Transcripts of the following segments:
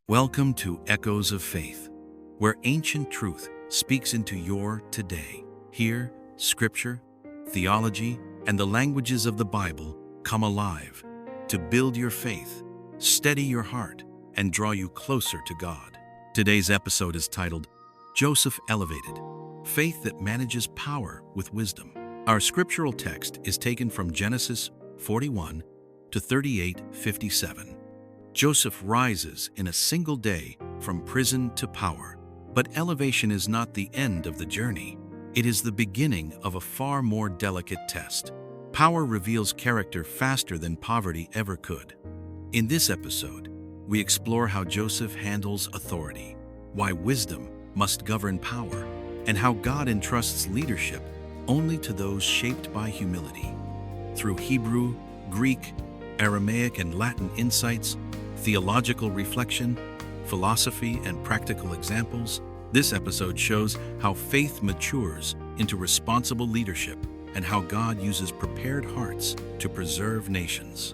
Welcome to Echoes of Faith, where ancient truth speaks into your today. Here, scripture, theology, and the languages of the Bible come alive to build your faith, steady your heart, and draw you closer to God. Today's episode is titled, Joseph Elevated, Faith that Manages Power with Wisdom. Our scriptural text is taken from Genesis 41 to 38:57. Joseph rises in a single day from prison to power. But elevation is not the end of the journey. It is the beginning of a far more delicate test. Power reveals character faster than poverty ever could. In this episode, we explore how Joseph handles authority, why wisdom must govern power, and how God entrusts leadership only to those shaped by humility. Through Hebrew, Greek, Aramaic, and Latin insights, theological reflection, philosophy, and practical examples, this episode shows how faith matures into responsible leadership and how God uses prepared hearts to preserve nations.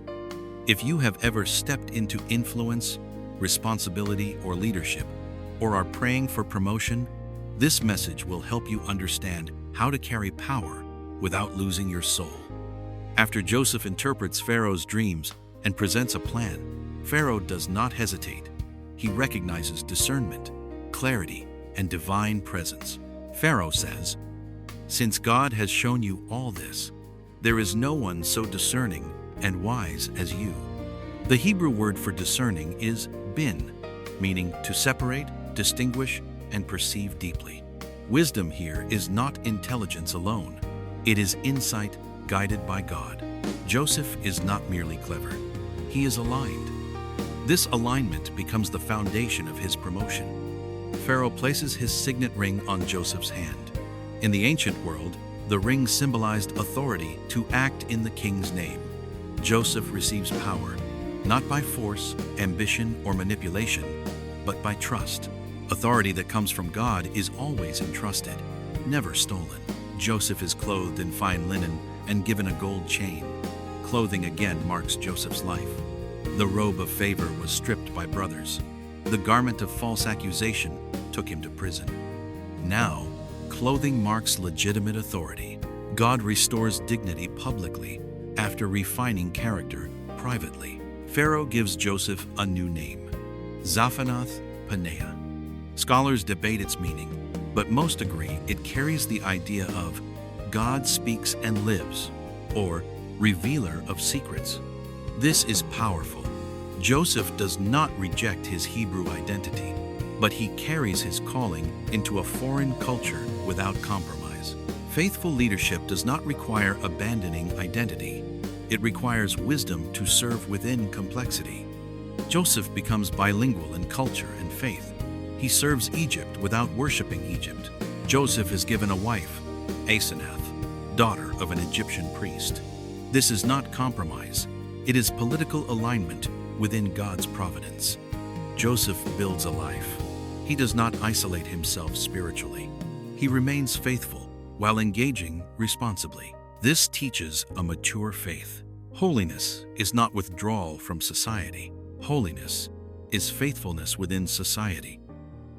If you have ever stepped into influence, responsibility, or leadership, or are praying for promotion, this message will help you understand how to carry power without losing your soul. After Joseph interprets Pharaoh's dreams and presents a plan, Pharaoh does not hesitate. He recognizes discernment, clarity, and divine presence. Pharaoh says, "Since God has shown you all this, there is no one so discerning and wise as you." The Hebrew word for discerning is bin, meaning to separate, distinguish, and perceive deeply. Wisdom here is not intelligence alone. It is insight guided by God. Joseph is not merely clever. He is aligned. This alignment becomes the foundation of his promotion. Pharaoh places his signet ring on Joseph's hand. In the ancient world, the ring symbolized authority to act in the king's name. Joseph receives power, not by force, ambition, or manipulation, but by trust. Authority that comes from God is always entrusted, never stolen. Joseph is clothed in fine linen and given a gold chain. Clothing again marks Joseph's life. The robe of favor was stripped by brothers. The garment of false accusation took him to prison. Now, clothing marks legitimate authority. God restores dignity publicly after refining character privately. Pharaoh gives Joseph a new name, Zaphanath-Paneah. Scholars debate its meaning, but most agree it carries the idea of God speaks and lives, or revealer of secrets. This is powerful. Joseph does not reject his Hebrew identity, but he carries his calling into a foreign culture without compromise. Faithful leadership does not require abandoning identity. It requires wisdom to serve within complexity. Joseph becomes bilingual in culture and faith. He serves Egypt without worshiping Egypt. Joseph is given a wife, Asenath, daughter of an Egyptian priest. This is not compromise. It is political alignment within God's providence. Joseph builds a life. He does not isolate himself spiritually. He remains faithful while engaging responsibly. This teaches a mature faith. Holiness is not withdrawal from society. Holiness is faithfulness within society.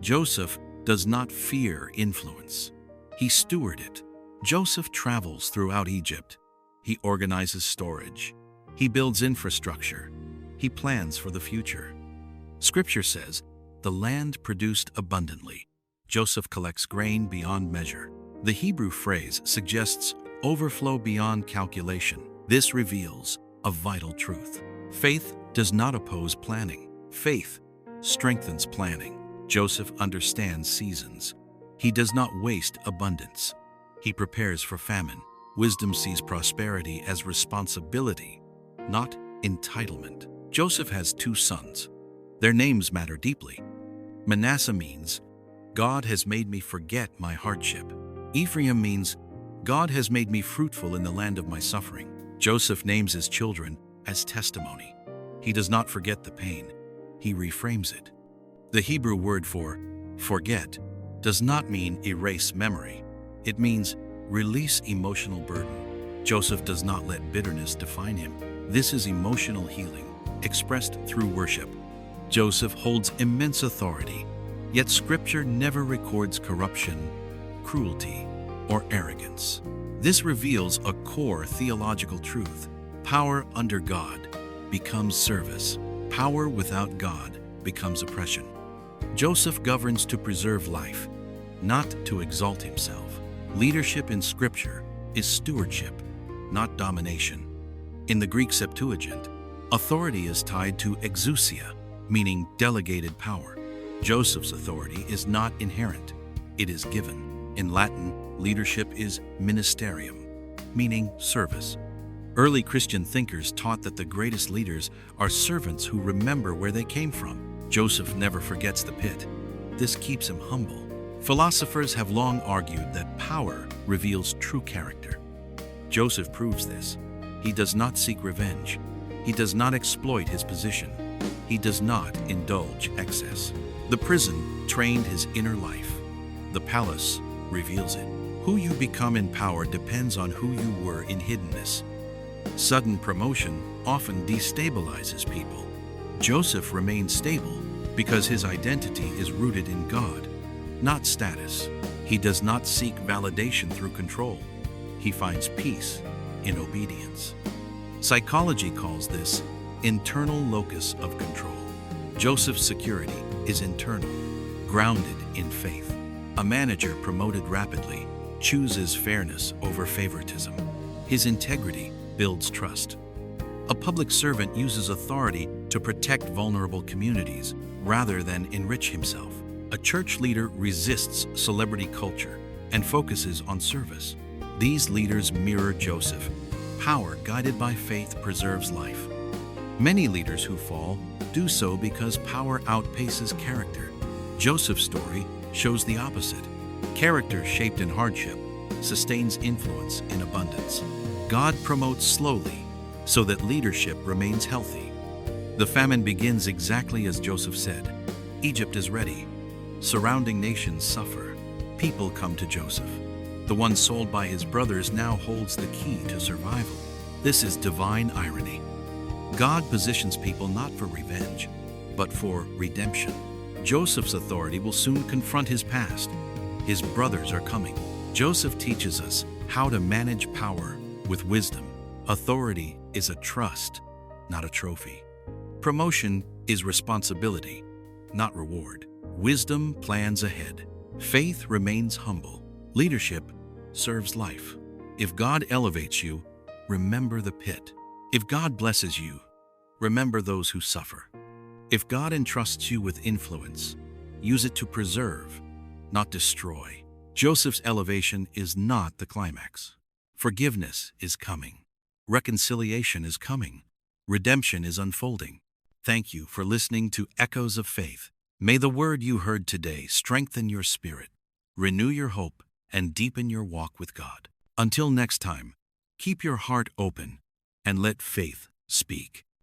Joseph does not fear influence. He stewarded it. Joseph travels throughout Egypt. He organizes storage. He builds infrastructure. He plans for the future. Scripture says, the land produced abundantly. Joseph collects grain beyond measure. The Hebrew phrase suggests overflow beyond calculation. This reveals a vital truth. Faith does not oppose planning. Faith strengthens planning. Joseph understands seasons. He does not waste abundance. He prepares for famine. Wisdom sees prosperity as responsibility, not entitlement. Joseph has two sons. Their names matter deeply. Manasseh means, God has made me forget my hardship. Ephraim means, God has made me fruitful in the land of my suffering. Joseph names his children as testimony. He does not forget the pain. He reframes it. The Hebrew word for forget does not mean erase memory. It means release emotional burden. Joseph does not let bitterness define him. This is emotional healing, expressed through worship. Joseph holds immense authority, yet Scripture never records corruption, cruelty, or arrogance. This reveals a core theological truth. Power under God becomes service. Power without God becomes oppression. Joseph governs to preserve life, not to exalt himself. Leadership in Scripture is stewardship, not domination. In the Greek Septuagint, authority is tied to exousia, meaning delegated power. Joseph's authority is not inherent, it is given. In Latin, leadership is ministerium, meaning service. Early Christian thinkers taught that the greatest leaders are servants who remember where they came from. Joseph never forgets the pit. This keeps him humble. Philosophers have long argued that power reveals true character. Joseph proves this. He does not seek revenge. He does not exploit his position. He does not indulge excess. The prison trained his inner life. The palace reveals it. Who you become in power depends on who you were in hiddenness. Sudden promotion often destabilizes people. Joseph remains stable because his identity is rooted in God, not status. He does not seek validation through control. He finds peace in obedience. Psychology calls this internal locus of control. Joseph's security is internal, grounded in faith. A manager promoted rapidly chooses fairness over favoritism. His integrity builds trust. A public servant uses authority to protect vulnerable communities rather than enrich himself. A church leader resists celebrity culture and focuses on service. These leaders mirror Joseph. Power guided by faith preserves life. Many leaders who fall do so because power outpaces character. Joseph's story shows the opposite. Character shaped in hardship sustains influence in abundance. God promotes slowly so that leadership remains healthy. The famine begins exactly as Joseph said. Egypt is ready. Surrounding nations suffer. People come to Joseph. The one sold by his brothers now holds the key to survival. This is divine irony. God positions people not for revenge, but for redemption. Joseph's authority will soon confront his past. His brothers are coming. Joseph teaches us how to manage power with wisdom. Authority is a trust, not a trophy. Promotion is responsibility, not reward. Wisdom plans ahead. Faith remains humble. Leadership serves life. If God elevates you, remember the pit. If God blesses you, remember those who suffer. If God entrusts you with influence, use it to preserve, not destroy. Joseph's elevation is not the climax. Forgiveness is coming. Reconciliation is coming. Redemption is unfolding. Thank you for listening to Echoes of Faith. May the word you heard today strengthen your spirit, renew your hope, and deepen your walk with God. Until next time, keep your heart open and let faith speak.